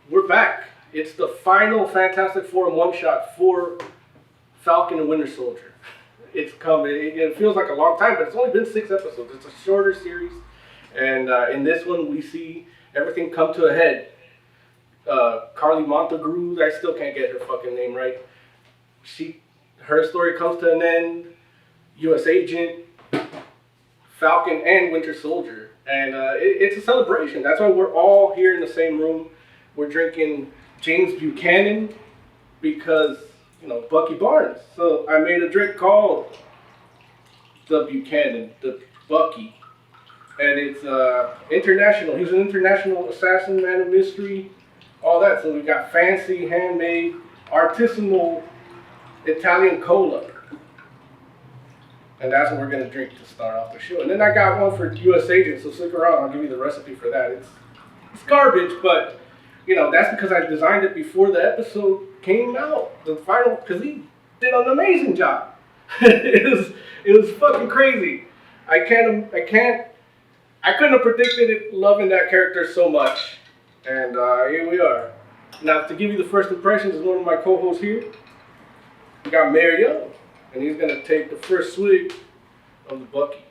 We're back. It's the final Fantastic Four one-shot for Falcon and Winter Soldier. It's coming. It feels like a long time, but it's only been 6 episodes. It's a shorter series. And in this one, we see everything come to a head. Carly Montague, I still can't get her fucking name right. Her story comes to an end. U.S. Agent, Falcon, and Winter Soldier. And it's a celebration. That's why we're all here in the same room. We're drinking James Buchanan because, Bucky Barnes. So I made a drink called the Buchanan, the Bucky. And it's international. He's an international assassin, man of mystery, all that. So we got fancy, handmade, artisanal Italian cola. And that's what we're going to drink to start off the show. And then I got one for U.S. Agent, so stick around. I'll give you the recipe for that. It's garbage, but, that's because I designed it before the episode came out. The final, because he did an amazing job. it was fucking crazy. I couldn't have predicted it loving that character so much. And here we are. Now, to give you the first impressions is one of my co-hosts here. We got Mario, and he's going to take the first swig of the Bucky.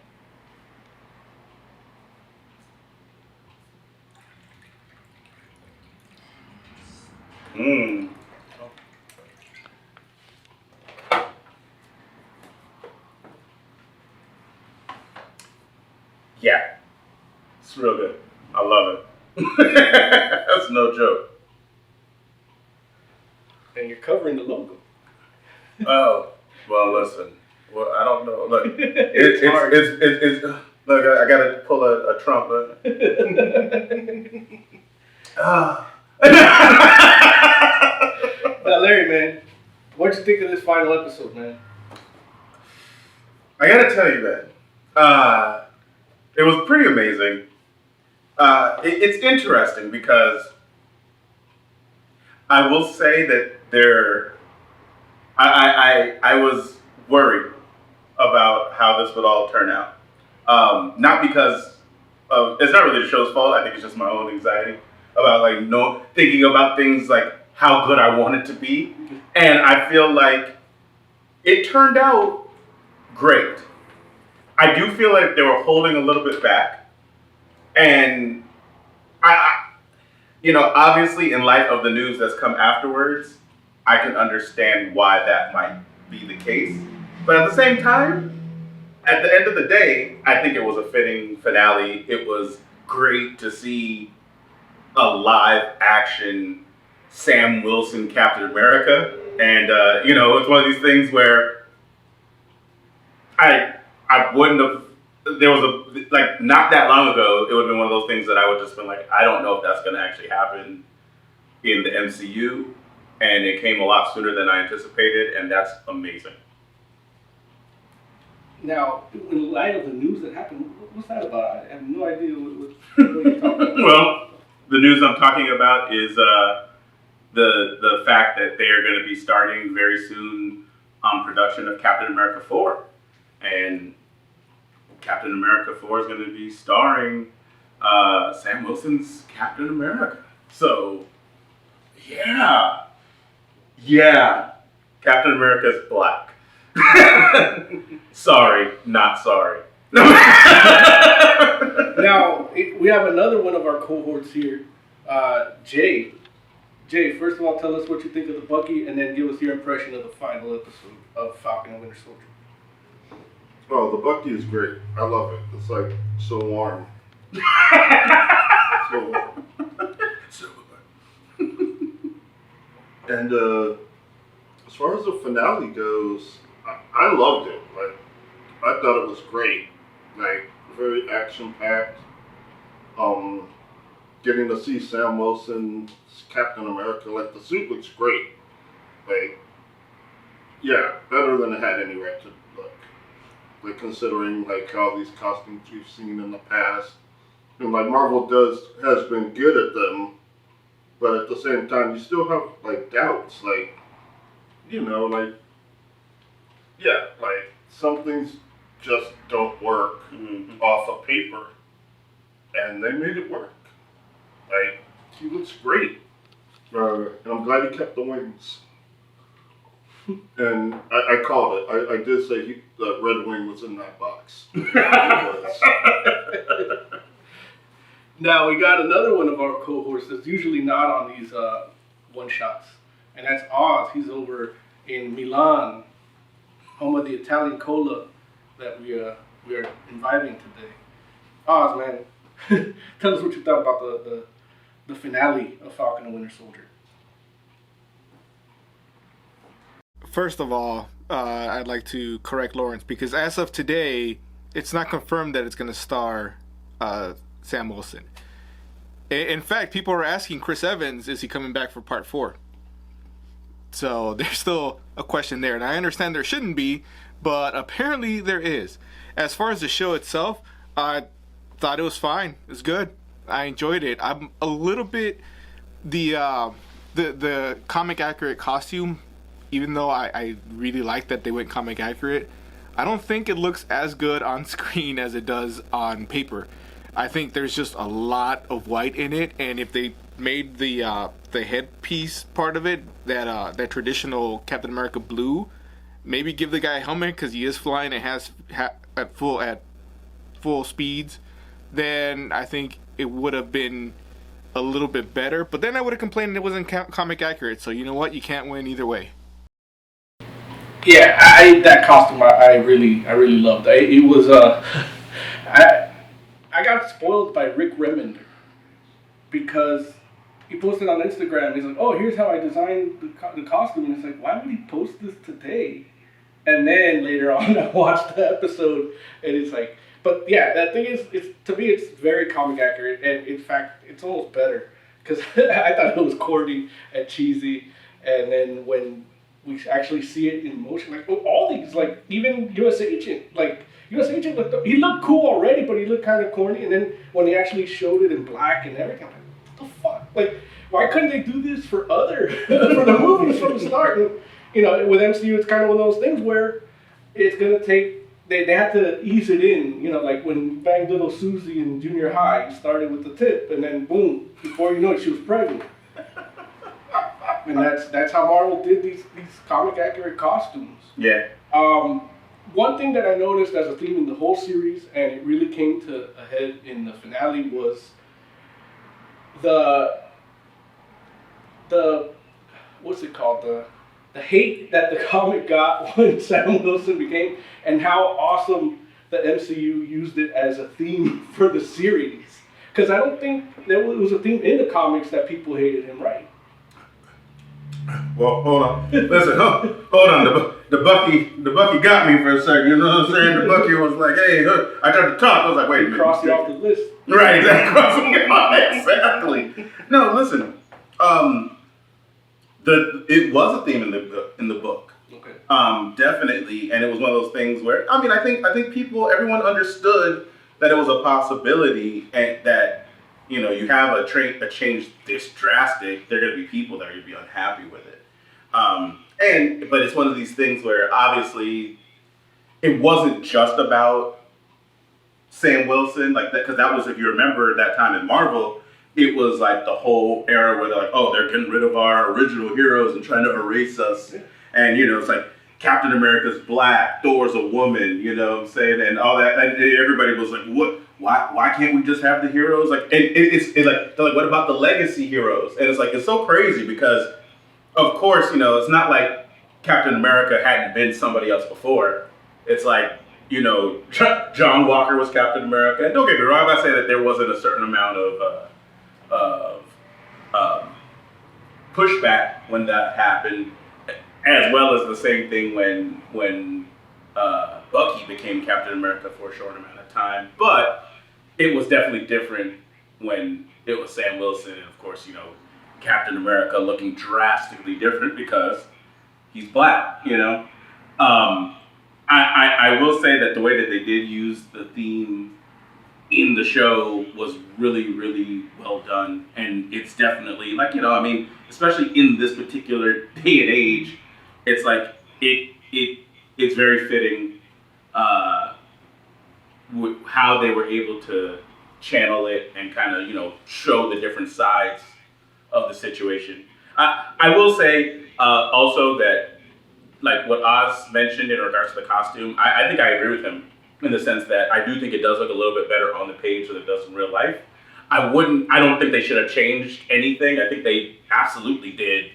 Mmm. Yeah, it's real good. I love it. That's no joke. And you're covering the logo. Oh, well, listen. Well, I don't know. Look, it's look. I gotta pull a Trump. Now, Larry, man, what'd you think of this final episode, man? I gotta tell you, man. It was pretty amazing. It's interesting because I will say that I was worried about how this would all turn out. Not because it's not really the show's fault. I think it's just my own anxiety about thinking about things like how good I want it to be. And I feel like it turned out great. I do feel like they were holding a little bit back. And obviously in light of the news that's come afterwards, I can understand why that might be the case. But at the same time, at the end of the day, I think it was a fitting finale. It was great to see a live action Sam Wilson Captain America. And, it's one of these things where I wouldn't have, not that long ago, it would have been one of those things that I would just been like, I don't know if that's going to actually happen in the MCU. And it came a lot sooner than I anticipated, and that's amazing. Now, in light of the news that happened, what's that about? I have no idea what you're talking about. Well, the news I'm talking about is the fact that they are going to be starting very soon on production of Captain America 4. And Captain America 4 is going to be starring Sam Wilson's Captain America. So, yeah. Captain America's black. Sorry, not sorry. Now, we have another one of our cohorts here, Jay. Jay, first of all, tell us what you think of the Bucky, and then give us your impression of the final episode of Falcon and Winter Soldier. Oh, the Bucky is great. I love it. It's like so warm. So warm. And as far as the finale goes, I loved it. Like, I thought it was great. Like, very action-packed. Getting to see Sam Wilson's Captain America, like, the suit looks great. Like, yeah, better than it had any right to look. Like, considering, like, all these costumes we've seen in the past. And, like, Marvel has been good at them. But at the same time, you still have, like, doubts. Like, some things just don't work off of paper. and they made it work. Like, he looks great. And I'm glad he kept the wings. And I called it. I did say the Red Wing was in that box. Now we got another one of our cohorts that's usually not on these one shots, and that's Oz. He's over in Milan, home of the Italian cola that we are imbibing today. Oz, man, tell us what you thought about the finale of Falcon and Winter Soldier. First of all, I'd like to correct Lawrence because as of today, it's not confirmed that it's going to star Sam Wilson. In fact, people are asking Chris Evans, is he coming back for part 4? So there's still a question there. And I understand there shouldn't be, but apparently there is. As far as the show itself, I thought it was fine. It was good. I enjoyed it. I'm a little bit... The comic accurate costume, even though I really like that they went comic accurate, I don't think it looks as good on screen as it does on paper. I think there's just a lot of white in it, and if they made the headpiece part of it that traditional Captain America blue, maybe give the guy a helmet because he is flying and has at full speeds, then I think it would have been a little bit better. But then I would have complained it wasn't comic accurate. So you know what? You can't win either way. Yeah, that costume I really loved. It was I got spoiled by Rick Remender because he posted on Instagram. He's like, "Oh, here's how I designed the costume," and it's like, why would he post this today? And then later on, I watched the episode, and it's like, but yeah, that thing is, to me, it's very comic accurate, and in fact, it's almost better because I thought it was corny and cheesy, and then when we actually see it in motion, like all these, like even U.S. Agent, he looked cool already, but he looked kind of corny, and then when he actually showed it in black and everything, I'm like, what the fuck? Like, why couldn't they do this for for the movies from the start? And, you know, with MCU, it's kind of one of those things where it's gonna take. They had to ease it in. You know, like when Bang Little Susie in junior high, you started with the tip, and then boom, before you know it, she was pregnant. And that's how Marvel did these comic accurate costumes. Yeah. One thing that I noticed as a theme in the whole series, and it really came to a head in the finale, was the what's it called, the hate that the comic got when Sam Wilson became, and how awesome the MCU used it as a theme for the series. Because I don't think there was a theme in the comics that people hated him, right? Well, hold on. Listen, hold on. The Bucky got me for a second. You know what I'm saying? The Bucky was like, "Hey, I tried to talk." I was like, "Wait a minute." Cross you off the list. Right, exactly. Crossing it off. Exactly. No, listen. It was a theme in the book. Okay. Definitely, and it was one of those things where I think everyone understood that it was a possibility, and that, you know, you have a change this drastic, there are going to be people that are going to be unhappy with it. But it's one of these things where obviously it wasn't just about Sam Wilson, like that, because that was, if you remember that time in Marvel, it was like the whole era where they're like, oh, they're getting rid of our original heroes and trying to erase us. Yeah. And, you know, it's like Captain America's black, Thor's a woman, you know what I'm saying, and all that. And everybody was like, what? Why can't we just have the heroes? Like, and it's like, they're like, what about the legacy heroes? And it's like, it's so crazy because, of course, you know, it's not like Captain America hadn't been somebody else before. It's like, you know, John Walker was Captain America. And don't get me wrong, I'm not saying that there wasn't a certain amount of pushback when that happened, as well as the same thing when Bucky became Captain America for a short amount of time. But it was definitely different when it was Sam Wilson, and of course, you know, Captain America looking drastically different because he's black, you know. I will say that the way that they did use the theme in the show was really, really well done, and it's definitely, like, you know, I mean, especially in this particular day and age, it's like it's very fitting how they were able to channel it and kind of, show the different sides of the situation. I will say also that, like what Oz mentioned in regards to the costume, I think I agree with him in the sense that I do think it does look a little bit better on the page than it does in real life. I don't think they should have changed anything. I think they absolutely did.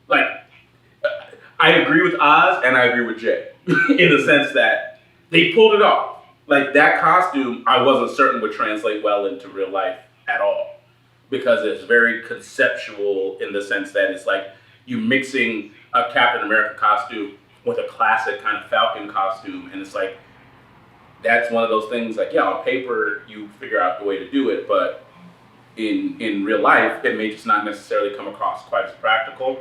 Like, I agree with Oz and I agree with Jay in the sense that they pulled it off. Like, that costume, I wasn't certain would translate well into real life at all because it's very conceptual in the sense that it's like you mixing a Captain America costume with a classic kind of Falcon costume, and it's like that's one of those things. Like, yeah, on paper you figure out the way to do it, but in real life it may just not necessarily come across quite as practical.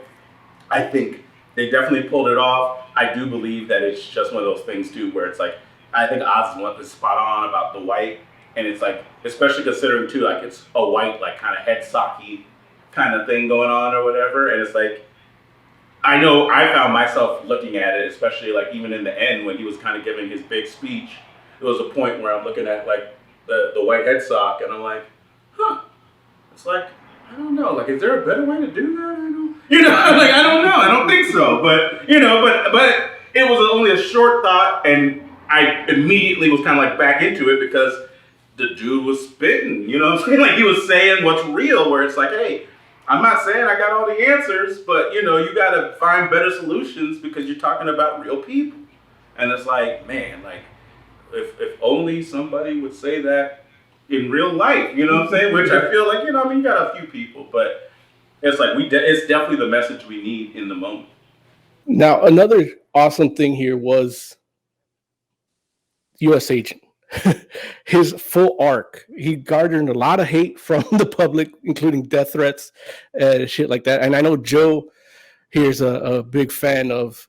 I think they definitely pulled it off. I do believe that it's just one of those things too, where it's like I think Oz is spot on about the white, and it's like especially considering too like it's a white like kind of head socky kind of thing going on or whatever, and it's like. I know I found myself looking at it, especially like even in the end when he was kind of giving his big speech. There was a point where I'm looking at like the white head sock, and I'm like, huh. It's like I don't know. Like, is there a better way to do that? Like I don't know. I don't think so. But but it was only a short thought, and I immediately was kind of like back into it because the dude was spitting. You know what I'm saying? Like he was saying what's real. Where it's like, hey. I'm not saying I got all the answers, but you got to find better solutions because you're talking about real people. And it's like, man, like if only somebody would say that in real life, you know what I'm saying? Which I feel like, you got a few people, but it's like it's definitely the message we need in the moment. Now, another awesome thing here was U.S. Agent. His full arc. He garnered a lot of hate from the public, including death threats and shit like that. And I know Joe here's a big fan of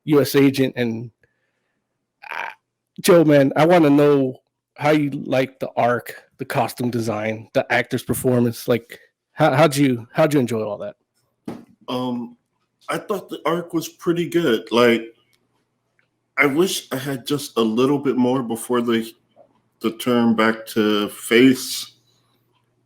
U.S. Agent. And Joe, man, I want to know how you like the arc, the costume design, the actor's performance. Like, how'd you enjoy all that? I thought the arc was pretty good. Like, I wish I had just a little bit more before the turn back to face,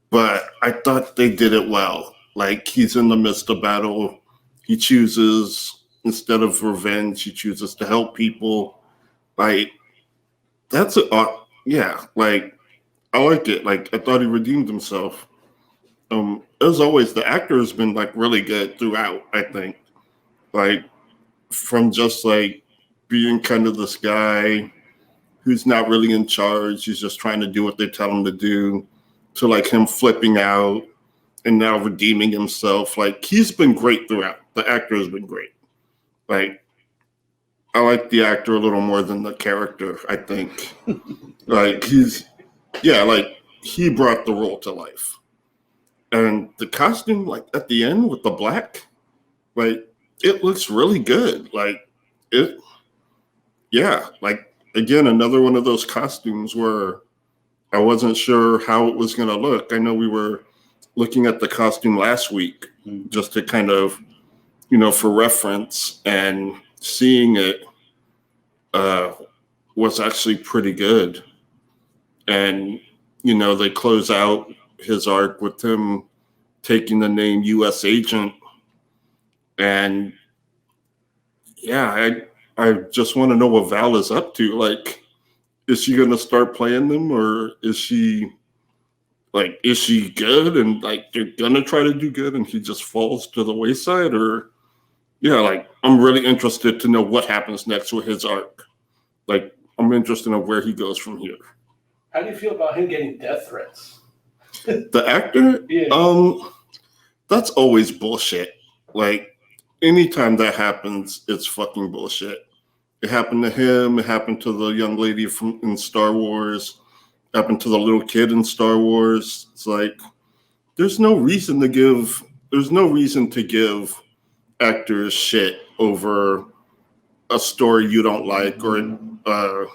but I thought they did it well. Like, he's in the midst of battle. He chooses, instead of revenge, he chooses to help people. Like, that's yeah, like, I like it. Like, I thought he redeemed himself. As always, the actor has been, like, really good throughout, I think. Like, from just, like, being kind of this guy who's not really in charge, he's just trying to do what they tell him to do, to like him flipping out and now redeeming himself. Like, he's been great throughout. The actor has been great. Like, I like the actor a little more than the character, I think. Like, he brought the role to life. And the costume, like, at the end with the black, like, it looks really good. Like, like, again, another one of those costumes where I wasn't sure how it was going to look. I know we were looking at the costume last week just to kind of, for reference, and seeing it was actually pretty good. And, they close out his arc with him taking the name U.S. Agent. And yeah, I just want to know what Val is up to. Like, is she going to start playing them, or is she good and like they're going to try to do good and he just falls to the wayside? Or, like, I'm really interested to know what happens next with his arc. Like, I'm interested in where he goes from here. How do you feel about him getting death threats? The actor? Yeah. That's always bullshit. Like, anytime that happens, it's fucking bullshit. It happened to him. It happened to the young lady in Star Wars. It happened to the little kid in Star Wars. It's like, there's no reason to give actors shit over a story you don't like, or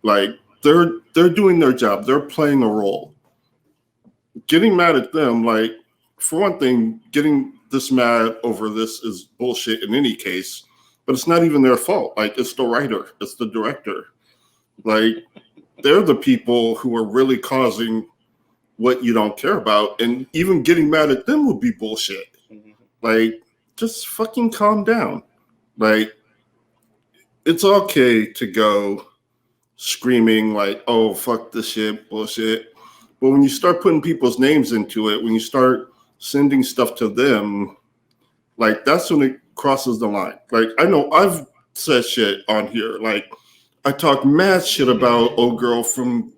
like, they're doing their job. They're playing a role. Getting mad at them, like, for one thing, getting this mad over this is bullshit in any case, but it's not even their fault. Like, it's the writer, it's the director. Like, they're the people who are really causing what you don't care about, and even getting mad at them would be bullshit. Like, just fucking calm down. Like, it's okay to go screaming like, oh, fuck this shit, bullshit. But when you start putting people's names into it, when you start sending stuff to them, like, that's when it crosses the line. Like, I know I've said shit on here. Like, I talk mad shit about old girl from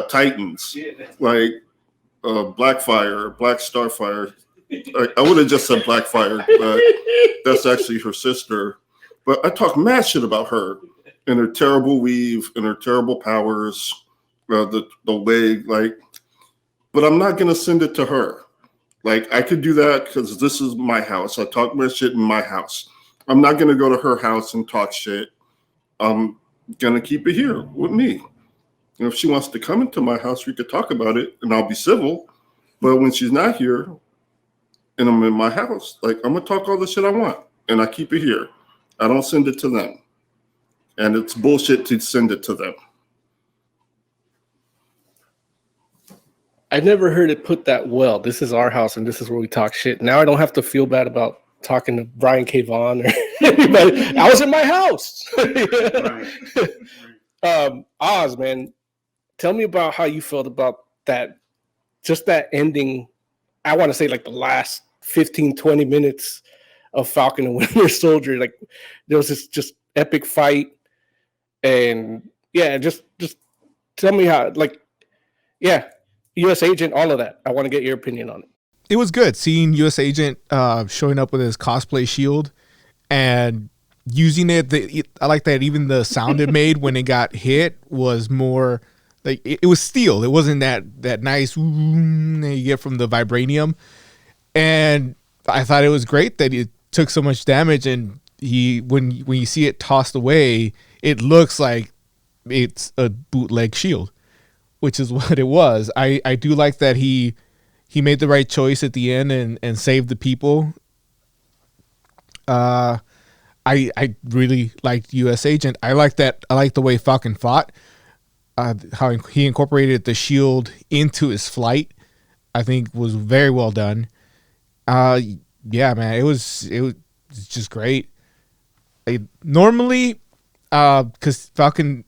Titans. Like, Blackfire, Black Starfire. I would have just said Blackfire, but that's actually her sister. But I talk mad shit about her and her terrible weave and her terrible powers, the wig. Like, but I'm not gonna send it to her. Like, I could do that because this is my house. I talk my shit in my house. I'm not gonna go to her house and talk shit. I'm gonna keep it here with me. And if she wants to come into my house, we could talk about it, and I'll be civil. But when she's not here, and I'm in my house, like, I'm gonna talk all the shit I want, and I keep it here. I don't send it to them, and it's bullshit to send it to them. I never heard it put that well. This is our house, and this is where we talk shit. Now I don't have to feel bad about talking to Brian K. Vaughan or anybody. I was in my house. Oz, man, tell me about how you felt about that, just that ending. I want to say like the last 15, 20 minutes of Falcon and Winter Soldier. Like, there was this just epic fight. And yeah, just tell me how, like, yeah, U.S. Agent, all of that. I want to get your opinion on it. It was good seeing U.S. Agent showing up with his cosplay shield and using it. I like that even the sound it made when it got hit was more like it was steel. It wasn't that nice that you get from the vibranium. And I thought it was great that it took so much damage, and when you see it tossed away, it looks like it's a bootleg shield, which is what it was. I do like that he made the right choice at the end and saved the people. I really liked U.S. Agent. I like the way Falcon fought. How he incorporated the shield into his flight, I think was very well done. Yeah, man, it was just great. Normally, because Falcon,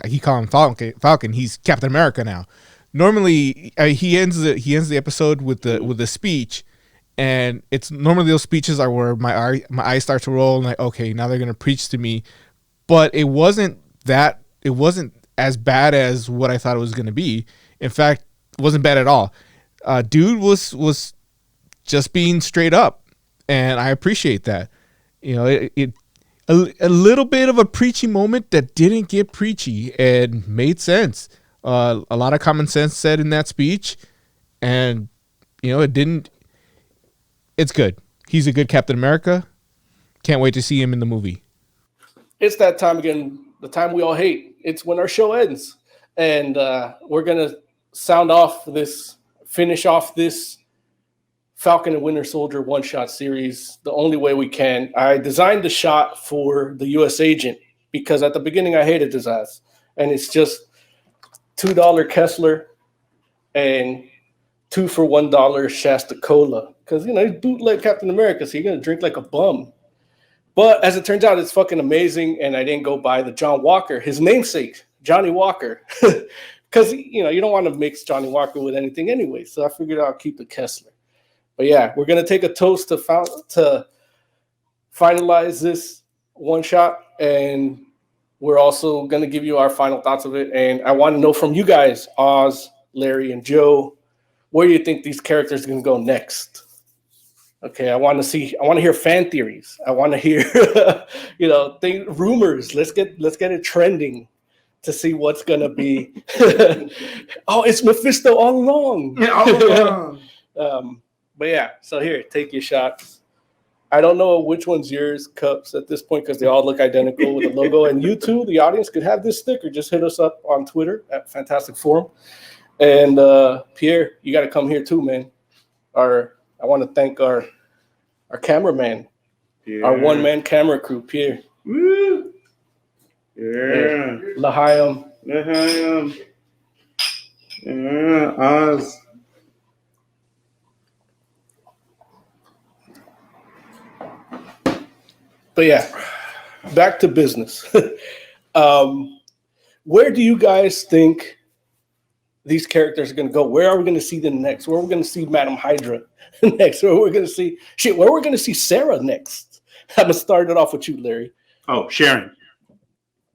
he call him Falcon. He's Captain America now. Normally, he ends the episode with the speech, and it's normally those speeches are where my eyes start to roll and like, okay, now they're gonna preach to me. But it wasn't as bad as what I thought it was gonna be. In fact, it wasn't bad at all. Dude was just being straight up, and I appreciate that. You know, a little bit of a preachy moment that didn't get preachy and made sense. A lot of common sense said in that speech, and you know, it didn't. It's good. He's a good Captain America. Can't wait to see him in the movie. It's that time again, the time we all hate. It's when our show ends, and we're gonna finish off this Falcon and Winter Soldier one-shot series the only way we can. I designed the shot for the U.S. Agent because at the beginning I hated his ass, and it's just $2 Kessler and 2 for $1 Shasta Cola, because you know he's bootleg Captain America, so you're gonna drink like a bum. But as it turns out, it's fucking amazing, and I didn't go buy the John Walker, his namesake, Johnny Walker, because you know you don't want to mix Johnny Walker with anything anyway. So I figured I'll keep the Kessler. But yeah, we're gonna take a toast to finalize this one shot, and we're also gonna give you our final thoughts of it. And I want to know from you guys, Oz, Larry, and Joe, where do you think these characters are gonna go next? Okay, I want to hear fan theories. I want to hear, rumors. Let's get it trending to see what's gonna be. Oh, it's Mephisto all along. Yeah, all along. But yeah, so here, take your shots. I don't know which one's yours, Cups, at this point, because they all look identical with the logo. And you too, the audience, could have this sticker. Just hit us up on Twitter at Fantastic Forum. And Pierre, you got to come here too, man. I want to thank our cameraman, Pierre. Our one-man camera crew, Pierre. Woo! Yeah. L'chaim. Yeah, Oz. But yeah, back to business. Where do you guys think these characters are going to go? Where are we going to see them next? Where are we going to see Madam Hydra next? Where we're going to see Where we're going to see Sarah next? I'm gonna start it off with you, Larry. Oh, Sharon.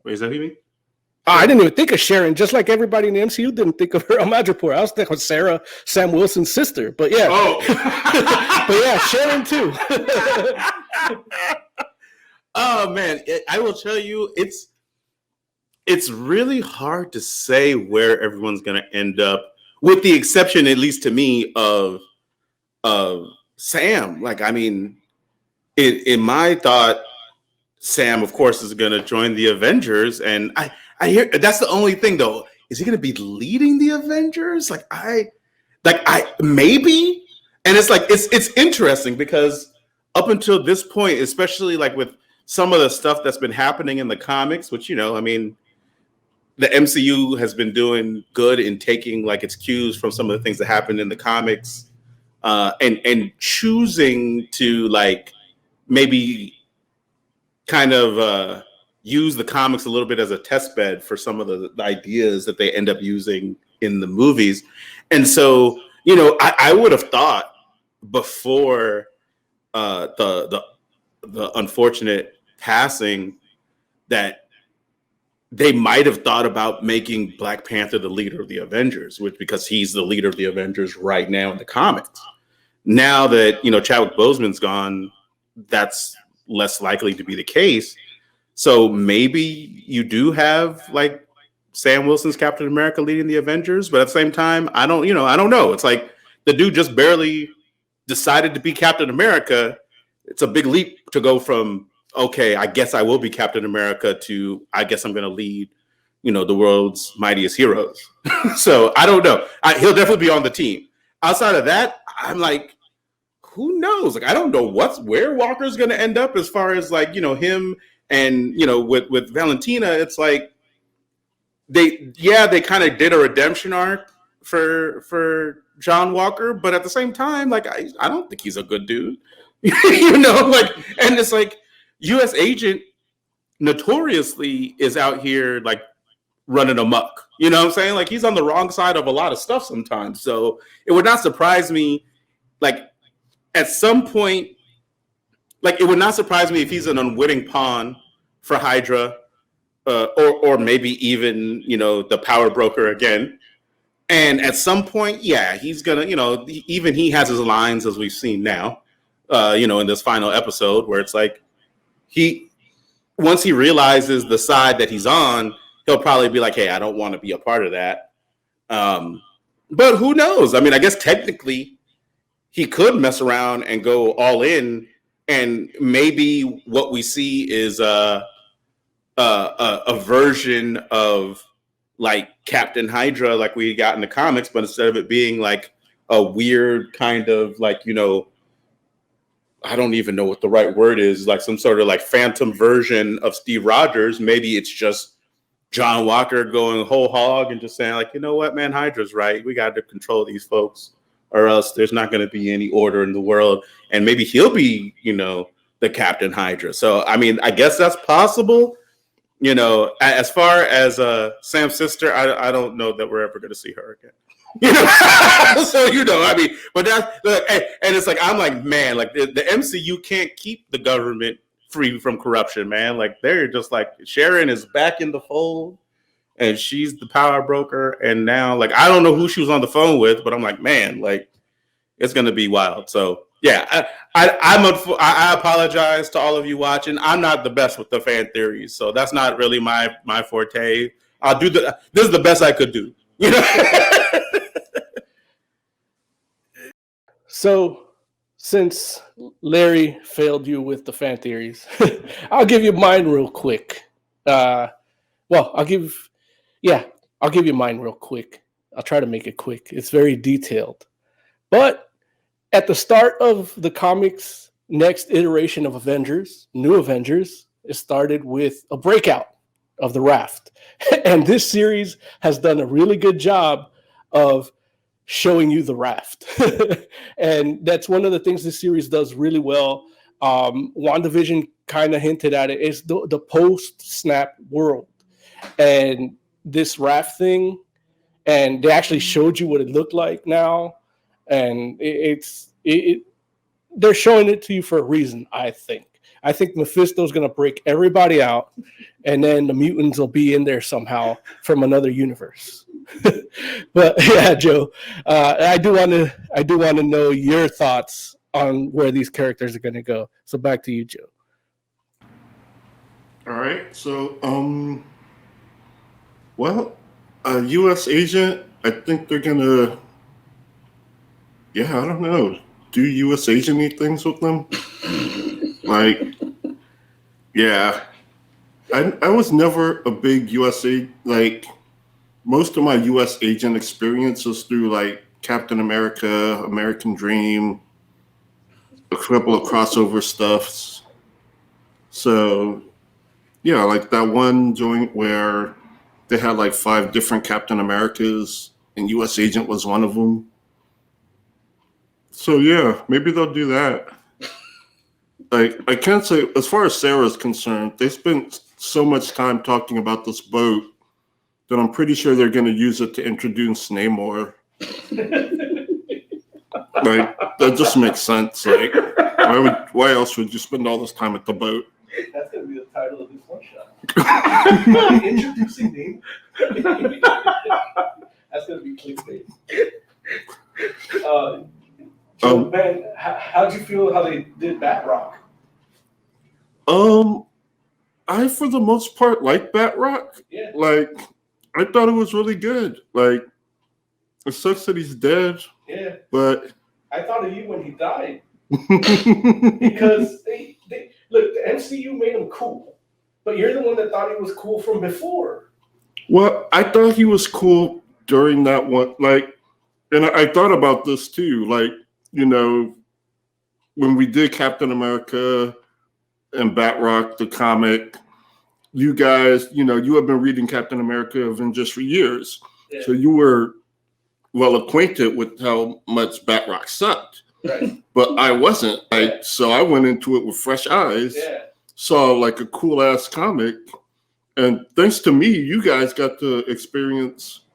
Wait, is that who you mean? I didn't even think of Sharon, just like everybody in the MCU didn't think of her on Madripoor. I was thinking of Sarah, Sam Wilson's sister. But yeah. Oh. But yeah, Sharon too. Oh man, I will tell you, it's really hard to say where everyone's going to end up, with the exception, at least to me, of Sam. Like, I mean, in my thought, Sam, of course, is going to join the Avengers, and I hear that's the only thing though. Is he going to be leading the Avengers? I maybe, and it's like it's interesting because up until this point, especially like with some of the stuff that's been happening in the comics, which, you know, I mean, the MCU has been doing good in taking like its cues from some of the things that happened in the comics, and choosing to like maybe kind of use the comics a little bit as a test bed for some of the ideas that they end up using in the movies. And so, you know, I would have thought before the unfortunate passing that they might have thought about making Black Panther the leader of the Avengers, because he's the leader of the Avengers right now in the comics. Now that, you know, Chadwick Boseman's gone, that's less likely to be the case. So maybe you do have like Sam Wilson's Captain America leading the Avengers, but at the same time, I don't know. It's like the dude just barely decided to be Captain America. It's a big leap to go from, okay, I guess I will be Captain America, to I guess I'm going to lead, you know, the world's mightiest heroes. So I don't know. He'll definitely be on the team. Outside of that, I'm like, who knows? Like, I don't know where Walker's going to end up as far as like, you know, him and, you know, with Valentina. It's like they kind of did a redemption arc for John Walker, but at the same time, like I don't think he's a good dude. You know, like, and it's like U.S. agent notoriously is out here like running amok. You know what I'm saying? Like, he's on the wrong side of a lot of stuff sometimes. So it would not surprise me, like, at some point, like, it would not surprise me if he's an unwitting pawn for Hydra, or maybe even, you know, the power broker again. And at some point, yeah, he's gonna, you know, even he has his lines, as we've seen now, you know, in this final episode, where it's like once he realizes the side that he's on, he'll probably be like, hey, I don't want to be a part of that. But who knows? I mean, I guess technically he could mess around and go all in, and maybe what we see is a version of like Captain Hydra, like we got in the comics, but instead of it being like a weird kind of like, you know, I don't even know what the right word is, like some sort of like phantom version of Steve Rogers, maybe it's just John Walker going whole hog and just saying like, you know what, man, Hydra's right. We got to control these folks, or else there's not going to be any order in the world. And maybe he'll be, you know, the Captain Hydra. So, I mean, I guess that's possible. You know, as far as Sam's sister, I don't know that we're ever going to see her again. You know, so, you know, I mean, but that's, and it's like, I'm like, man, like the MCU can't keep the government free from corruption, man. Like, they're just like, Sharon is back in the fold and she's the power broker. And now, like, I don't know who she was on the phone with, but I'm like, man, like, it's going to be wild. So, yeah, I apologize to all of you watching. I'm not the best with the fan theories, so that's not really my forte. This is the best I could do, you know. So, since Larry failed you with the fan theories, I'll give you mine real quick. I'll give you mine real quick. I'll try to make it quick. It's very detailed, but at the start of the comics' next iteration of Avengers, New Avengers, it started with a breakout. of the Raft. And this series has done a really good job of showing you the Raft. And that's one of the things this series does really well. WandaVision kind of hinted at it, is the post-snap world. And this Raft thing, and they actually showed you what it looked like now. And they're showing it to you for a reason, I think. I think Mephisto's going to break everybody out, and then the mutants will be in there somehow from another universe. But yeah, Joe, I do want to know your thoughts on where these characters are going to go. So back to you, Joe. All right. So, well, U.S. agent, I think they're gonna, yeah, I don't know, do U.S. agent-y things with them. Like, yeah, I was never a big USA, like, most of my U.S. agent experience was through, like, Captain America, American Dream, a couple of crossover stuffs. So, yeah, like that one joint where they had like 5 different Captain Americas and U.S. agent was one of them. So, yeah, maybe they'll do that. Like, I can't say, as far as Sarah's concerned, they spent so much time talking about this boat that I'm pretty sure they're going to use it to introduce Namor. Like, that just makes sense. Like, why else would you spend all this time at the boat? That's going to be the title of this one shot. Introducing name. That's going to be clickbait. So, man, how'd you feel how they did Batrock? I, for the most part, like Batrock. Yeah. Like, I thought it was really good. Like, it sucks that he's dead. Yeah. But I thought of you when he died. Because they look, the MCU made him cool. But you're the one that thought he was cool from before. Well, I thought he was cool during that one. Like, and I thought about this too. Like, you know, when we did Captain America and Batrock, the comic, you guys, you know, you have been reading Captain America Avengers for years. Yeah. So you were well acquainted with how much Batrock sucked. Right. But I wasn't. So I went into it with fresh eyes, saw like a cool ass comic. And thanks to me, you guys got to experience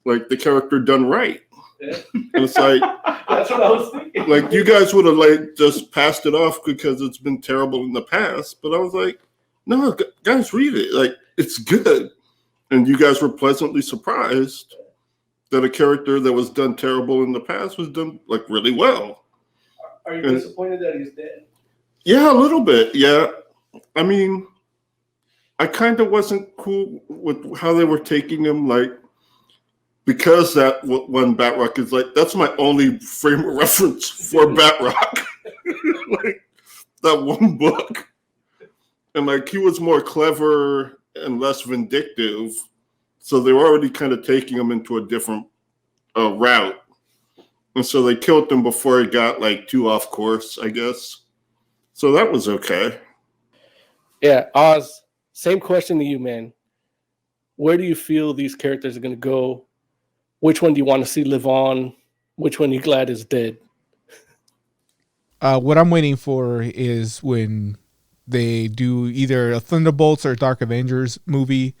like the character done right. Yeah. And it's like, that's what I was thinking. Like, you guys would have like just passed it off because it's been terrible in the past. But I was like, no, guys, read it. Like, it's good. And you guys were pleasantly surprised that a character that was done terrible in the past was done like really well. Are you disappointed that he's dead? Yeah, a little bit. Yeah. I mean, I kind of wasn't cool with how they were taking him, like, because that one Batrock is like, that's my only frame of reference for Batrock. Like, that one book. And like, he was more clever and less vindictive. So they were already kind of taking him into a different route. And so they killed him before he got like too off course, I guess. So that was okay. Yeah, Oz, same question to you, man. Where do you feel these characters are going to go? Which one do you want to see live on? Which one are you glad is dead? What I'm waiting for is when they do either a Thunderbolts or Dark Avengers movie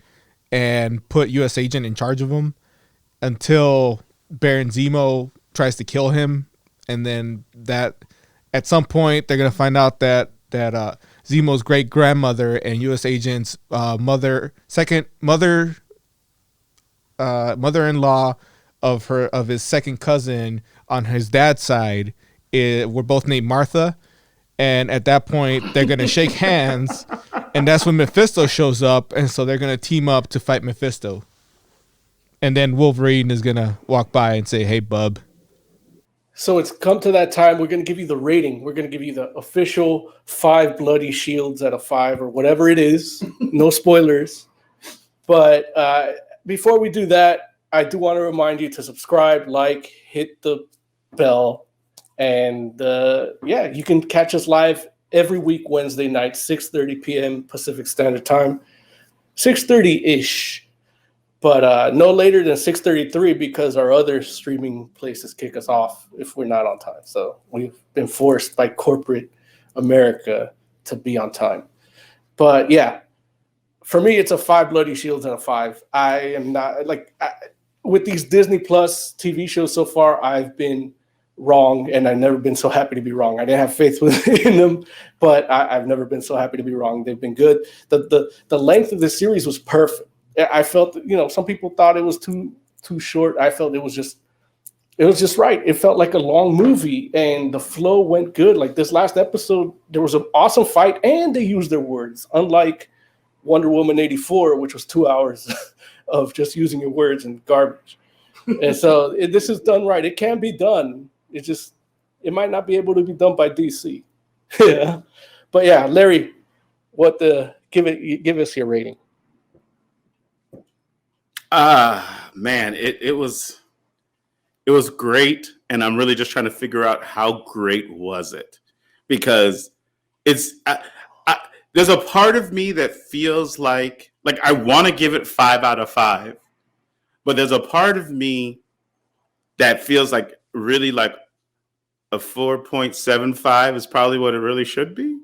and put U.S. Agent in charge of them until Baron Zemo tries to kill him. And then that at some point they're going to find out that Zemo's great grandmother and U.S. Agent's mother-in-law of his second cousin on his dad's side were both named Martha. And at that point, they're going to shake hands, and that's when Mephisto shows up, and so they're going to team up to fight Mephisto. And then Wolverine is going to walk by and say, hey, bub. So it's come to that time. We're going to give you the rating. We're going to give you the official 5 bloody shields out of 5 or whatever it is. No spoilers. But before we do that, I do want to remind you to subscribe, like, hit the bell. And you can catch us live every week, Wednesday night, 6:30 p.m. Pacific Standard Time. 6:30 ish, but no later than 6:33 because our other streaming places kick us off if we're not on time. So we've been forced by corporate America to be on time. But yeah, for me, it's a 5 bloody shields and a 5. I am not with these Disney Plus TV shows so far. I've been wrong, and I've never been so happy to be wrong. I didn't have faith in them, but I've never been so happy to be wrong. They've been good. The length of the series was perfect. I felt, some people thought it was too short. I felt it was just right. It felt like a long movie, and the flow went good. Like this last episode, there was an awesome fight, and they used their words, unlike Wonder Woman 84, which was 2 hours of just using your words and garbage. And so this is done right. It can be done. It might not be able to be done by DC. Yeah. But yeah, Larry, give us your rating. Man, it was great, and I'm really just trying to figure out how great was it, because there's a part of me that feels like I want to give it 5 out of 5, but there's a part of me that feels like really like a 4.75 is probably what it really should be,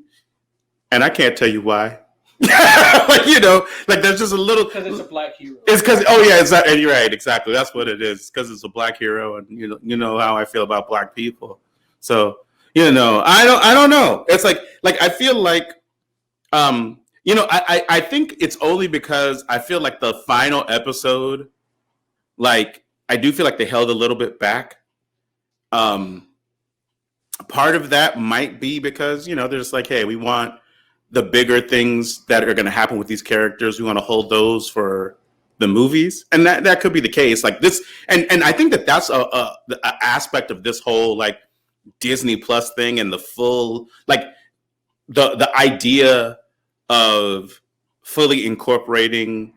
and I can't tell you why. There's just a little, because it's a black hero. It's because and you're right, exactly. That's what it is. Because it's a black hero, and you know how I feel about black people. So I don't know. It's like I feel like I think it's only because I feel like the final episode, I do feel like they held a little bit back. Part of that might be because they're just like, hey, we want the bigger things that are going to happen with these characters. We want to hold those for the movies, and that could be the case. Like this, and I think that's a aspect of this whole Disney Plus thing, and the full the idea of fully incorporating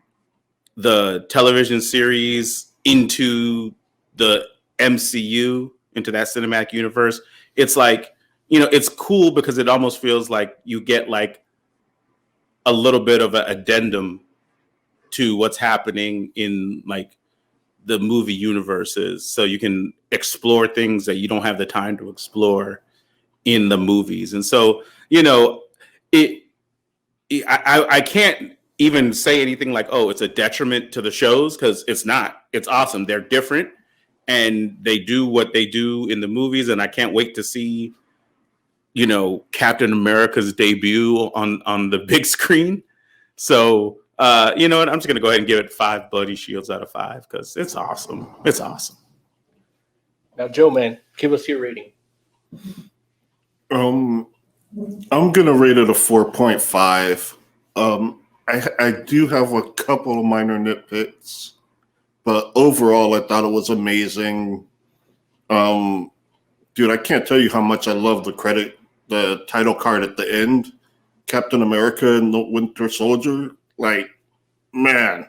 the television series into the MCU, into that cinematic universe. It's it's cool because it almost feels like you get a little bit of an addendum to what's happening in the movie universes, so you can explore things that you don't have the time to explore in the movies. And so I can't even say anything like, oh, it's a detriment to the shows, because it's not. It's awesome. They're different, and they do what they do in the movies, and I can't wait to see Captain America's debut on the big screen. So you know what? I'm just gonna go ahead and give it 5 bloody shields out of 5 because it's awesome. It's awesome. Now, Joe, man, give us your rating. I'm gonna rate it a 4.5. I do have a couple of minor nitpicks, but overall, I thought it was amazing. Dude, I can't tell you how much I love the title card at the end, Captain America and the Winter Soldier. Man,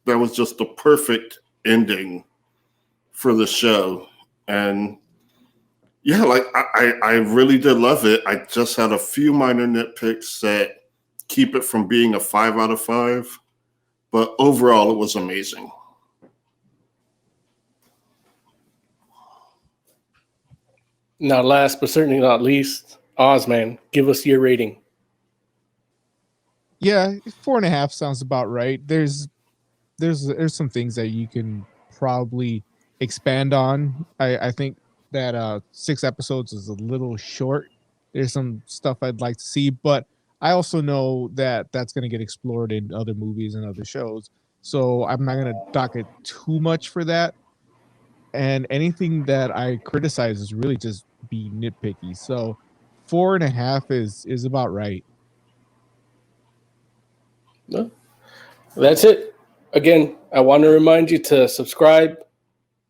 that was just the perfect ending for the show. And yeah, I really did love it. I just had a few minor nitpicks that keep it from being a 5 out of 5, but overall, it was amazing. Now, last but certainly not least, Ozman, give us your rating. Yeah, 4.5 sounds about right. There's some things that you can probably expand on. I think that 6 episodes is a little short. There's some stuff I'd like to see, but I also know that that's going to get explored in other movies and other shows. So I'm not going to dock it too much for that. And anything that I criticize is really just be nitpicky. So 4.5 is about right. No, that's it. Again, I want to remind you to subscribe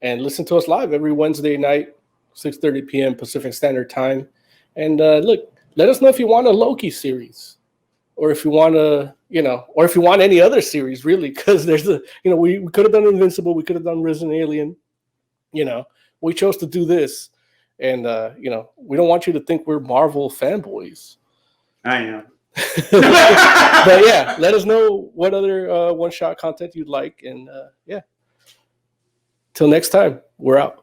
and listen to us live every Wednesday night, 6:30 p.m. Pacific Standard Time. And look, let us know if you want a Loki series, or if you want or if you want any other series, really, because there's we could have done Invincible, we could have done Resident Alien. We chose to do this, and we don't want you to think we're Marvel fanboys. I am. But yeah, let us know what other one-shot content you'd like, and yeah. Till next time, we're out.